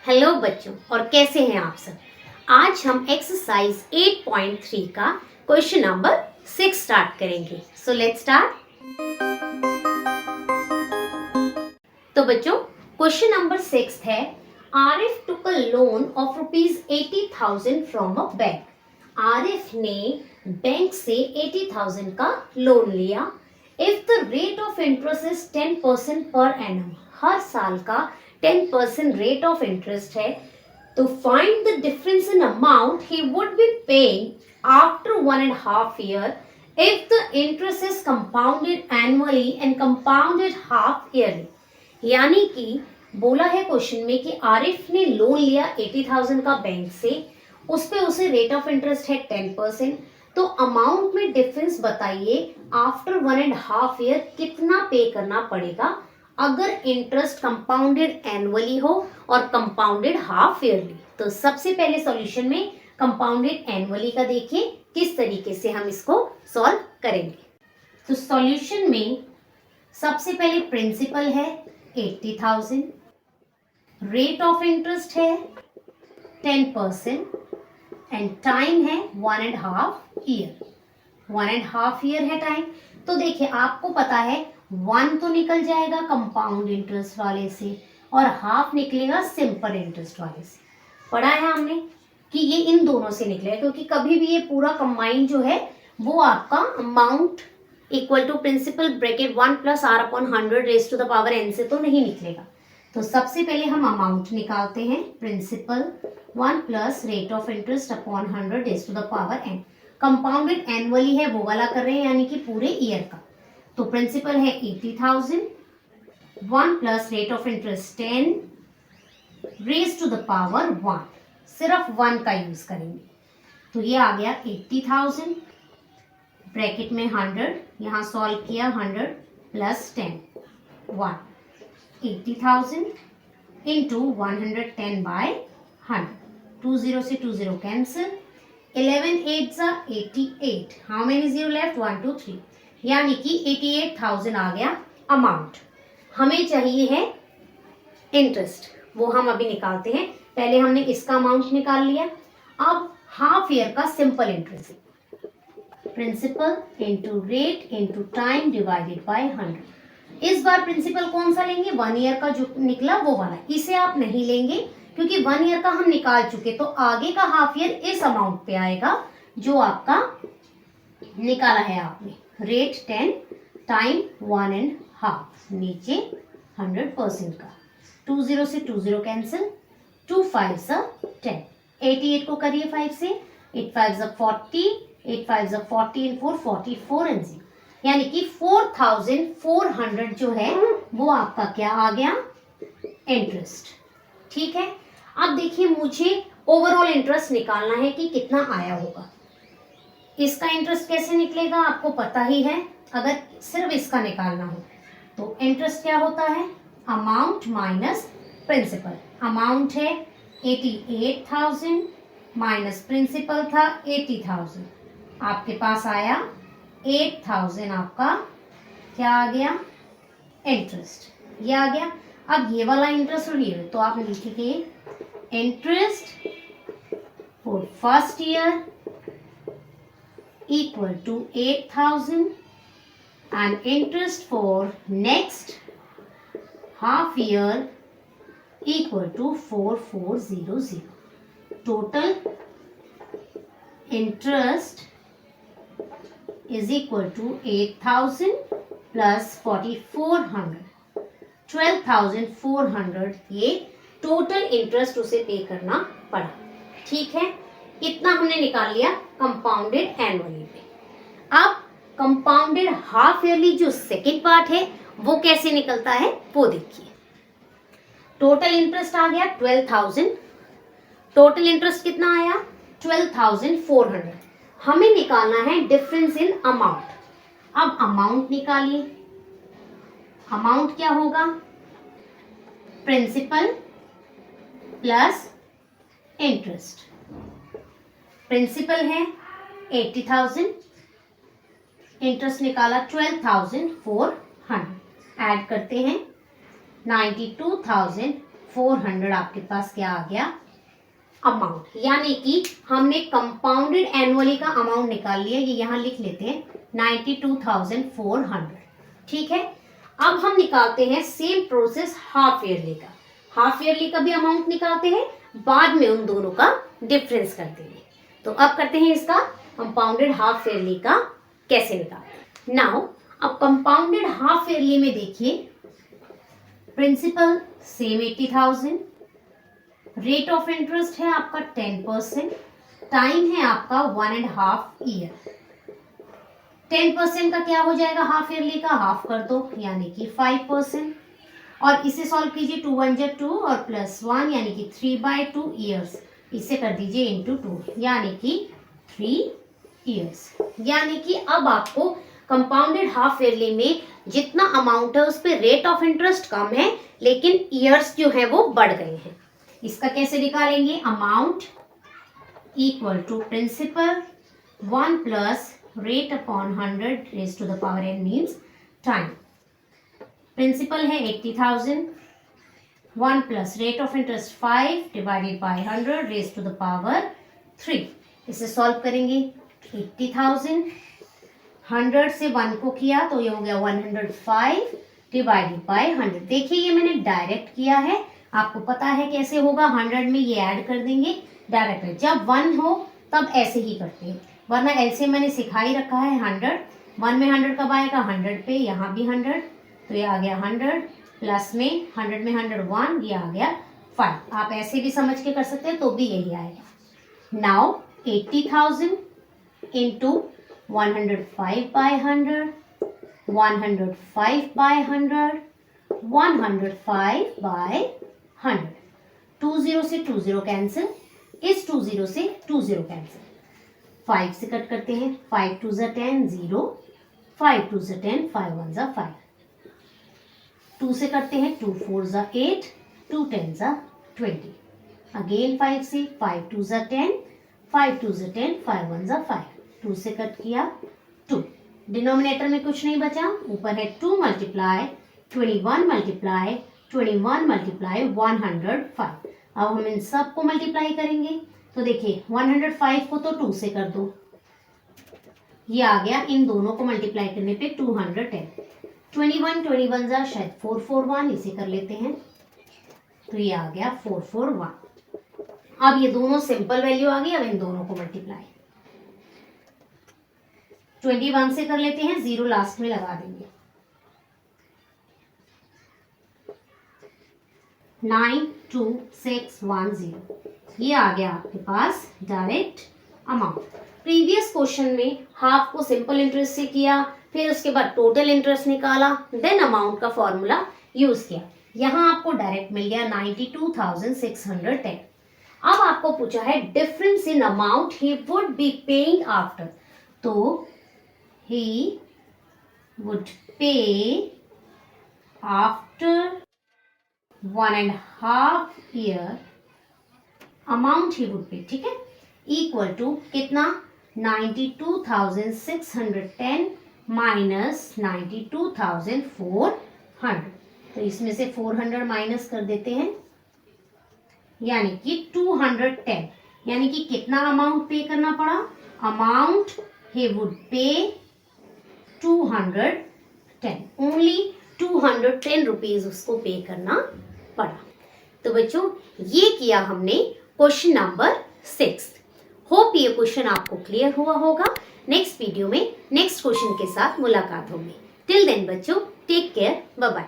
Hello बच्चों, और कैसे हैं आप सब। आज हम एक्सरसाइज 8.3 का क्वेश्चन नंबर 6 स्टार्ट करेंगे। So let's start. तो बच्चों, क्वेश्चन नंबर 6 है, Arif took a loan of ₹80,000 from a bank. Arif ने बैंक से 80,000 का लोन लिया। If the rate of interest is 10% per annum, हर साल का 10% रेट ऑफ इंटरेस्ट है, तो find the difference in amount he would be paying after 1.5 year if the interest is compounded annually and compounded half yearly। यानी कि बोला है question में कि आरिफ ने लोन लिया 80,000 का बैंक से, उस पे उसे रेट ऑफ इंटरेस्ट है 10%। तो अमाउंट में डिफरेंस बताइए, आफ्टर 1.5 year कितना पे करना पड़ेगा अगर इंटरेस्ट कंपाउंडेड एनुअली हो और कंपाउंडेड हाफ ईयरली। तो सबसे पहले सॉल्यूशन में कंपाउंडेड एनुअली का देखिए किस तरीके से हम इसको सॉल्व करेंगे। तो सॉल्यूशन में सबसे पहले प्रिंसिपल है 80,000, रेट ऑफ इंटरेस्ट है 10% एंड टाइम है 1.5 year। 1.5 year है टाइम। तो देखिए आपको पता है 1 तो निकल जाएगा कंपाउंड इंटरेस्ट वाले से और हाफ निकलेगा सिंपल इंटरेस्ट वाले से। पढ़ा है हमने कि ये इन दोनों से निकलेगा, क्योंकि कभी भी ये पूरा कंबाइन जो है वो आपका amount equal to principal bracket 1 + r/100 raise to the power n से तो नहीं निकलेगा। तो सबसे पहले हम अमाउंट निकालते हैं, principal 1 + rate of interest upon 100 raise to the power n। Compounded annually है वो वाला कर रहे हैं, यानी कि पूरे ईयर का। तो प्रिंसिपल है 80,000, 1 + rate of interest 10 raise to the power 1, सिर्फ 1 का यूज करेंगे। तो ये आ गया 80,000 ब्रैकेट में 100, यहाँ सॉल्व किया 100 + 10 1, 80,000 इंटू 110/100, 20 से 20 cancel, 11 8s are 88। How many zero left? 1 2 3, यानी कि 88,000 आ गया अमाउंट। हमें चाहिए है इंटरेस्ट, वो हम अभी निकालते हैं। पहले हमने इसका अमाउंट निकाल लिया, अब हाफ ईयर का simple interest, principal into rate into time divided by 100। इस बार प्रिंसिपल कौन सा लेंगे? 1 ईयर का जो निकला वो वाला। इसे आप नहीं लेंगे क्योंकि 1 ईयर का हम निकाल चुके, तो आगे का हाफ ईयर इस अमाउंट पे आएगा जो आपका निकाला है आपने। रेट 10, टाइम 1.5, नीचे 100% का, 20 से 20 कैंसिल, 2 5s are 10, 88 को करिए 5 से, 8 5s are 40, 8 5s are 40 and 4 44 and 0, यानी कि 4,400 जो है वो आपका क्या आ गया? इंटरेस्ट। ठीक है, अब देखिए मुझे ओवरऑल इंटरेस्ट निकालना है कि कितना आया होगा। इसका इंटरेस्ट कैसे निकलेगा आपको पता ही है, अगर सिर्फ इसका निकालना हो तो इंटरेस्ट क्या होता है? Amount minus principal. अमाउंट है 88,000 माइनस प्रिंसिपल था 80,000, आपके पास आया 8,000, आपका क्या आ गया? इंटरेस्ट। ये आ गया। अब ये वाला इंटरेस्ट और ये, तो आप लिखेंगे interest for first year equal to 8,000 and interest for next half year equal to 4,400. Total interest is equal to 8,000 plus 4,400, 12,400 ये टोटल इंटरेस्ट उसे पे करना पड़ा। ठीक है, इतना हमने निकाल लिया कंपाउंडेड एनुअली पे। अब कंपाउंडेड हाफ ईयरली जो सेकेंड पार्ट है वो कैसे निकलता है वो देखिए। टोटल इंटरेस्ट आ गया 12,000, टोटल इंटरेस्ट कितना आया? 12,400। हमें निकालना है डिफरेंस इन अमाउंट। अब अमाउंट निकालिए। अमाउंट क्या होगा? Principal plus interest. प्रिंसिपल है 80,000, इंटरेस्ट निकाला 12,400, ऐड करते हैं 400 आपके पास क्या आ गया अमाउंट, यानी कि हमने कंपाउंडेड एनुअली का अमाउंट निकाल लिया। ये यहाँ लिख लेते हैं 92,400। ठीक है, अब हम निकालते हैं सेम प्रोसेस हाफ ईयरली का। हाफ ईयरली का भी अमाउंट निकालते हैं, बाद में उन दोनों का डिफरेंस करते हैं। तो अब करते हैं इसका कंपाउंडेड हाफ ईयरली का कैसे निकालते हैं। नाउ अब कंपाउंडेड हाफ ईयरली में देखिए, principal same 80,000, rate of interest है आपका 10%, टाइम है आपका 1.5 ईयर। 10% का क्या हो जाएगा हाफ ईयरली का, हाफ कर दो यानी कि 5%, और इसे सॉल्व कीजिए 2 1 जा 2 और +1 यानी कि 3/2 ईयर्स। इसे कर दीजिए इंटू 2 यानी कि 3 ईयर्स। यानी कि अब आपको कंपाउंडेड हाफ ईयरली में जितना अमाउंट है उस पे रेट ऑफ इंटरेस्ट कम है, लेकिन ईयर्स जो है वो बढ़ गए हैं। इसका कैसे निकालेंगे, amount equal to principal 1 plus rate upon 100 raise to the power n means time. Principal है 80,000, 1 plus rate of interest 5 divided by 100 raise to the power 3। इसे सॉल्व करेंगे 80,000 100 से 1 को किया तो ये हो गया 105 डिवाइडेड बाय 100। देखिए ये मैंने डायरेक्ट किया है, आपको पता है कैसे होगा, 100 में ये ऐड कर देंगे डायरेक्ट। जब 1 हो तब ऐसे ही करते हैं, वरना ऐसे मैंने सिखा ही रखा है। 100 1 में 100 कब आएगा, 100 पे, यहाँ भी 100, तो ये आ गया 100 प्लस में 100 में 100 1, ये आ गया 5। आप ऐसे भी समझ के कर सकते हैं तो भी यही आएगा। Now 80,000 into 105 by 100, 105 by 100, 105 by 100। 20 से 20 कैंसिल, इस 20 से 20 कैंसिल, 5 से कट करते हैं, 5 2 जा 10 0, 5 2 जा 10, 5 1 जा 5, 2 से करते हैं, 2 4 जा 8, 2 10 जा 20, अगेन 5 से, 5 2 जा 10, 5 2 जा 10, 5 1 जा 5, 2 से कट किया 2, डिनोमिनेटर में कुछ नहीं बचा, ऊपर है 2 मल्टीप्लाई 21 मल्टीप्लाई 21 मल्टीप्लाई 105। अब हम इन सब को मल्टीप्लाई करेंगे तो देखिए 105 को तो 2 से कर दो, ये आ गया, इन दोनों को मल्टीप्लाई करने पे 210। 21 जा शायद 441, इसे कर लेते हैं तो ये आ गया 441। अब ये दोनों सिंपल वैल्यू आ गई, अब इन दोनों को मल्टीप्लाई 21 से कर लेते हैं, 0 लास्ट में लगा देंगे, 92610, ये आ गया आपके पास डायरेक्ट अमाउंट। प्रीवियस क्वेश्चन में हाफ को सिंपल इंटरेस्ट से किया, फिर उसके बाद टोटल इंटरेस्ट निकाला, देन अमाउंट का फॉर्मूला यूज किया। यहाँ आपको डायरेक्ट मिल गया 92,610। अब आपको पूछा है difference in amount he would be paying after, तो ही वुड पे after 1.5 year amount he would पे, ठीक है, इक्वल टू कितना 92,610 माइनस 92,400। तो इसमें से 400 माइनस कर देते हैं, यानी कि 210, यानी कि कितना अमाउंट पे करना पड़ा, अमाउंट ही वुड पे 210, ओनली 210 रुपीज उसको पे करना पड़ा। तो बच्चों ये किया हमने क्वेश्चन नंबर 6। होप ये क्वेश्चन आपको क्लियर हुआ होगा। नेक्स्ट वीडियो में नेक्स्ट क्वेश्चन के साथ मुलाकात होगी। टिल देन बच्चों टेक केयर, बाय बाय।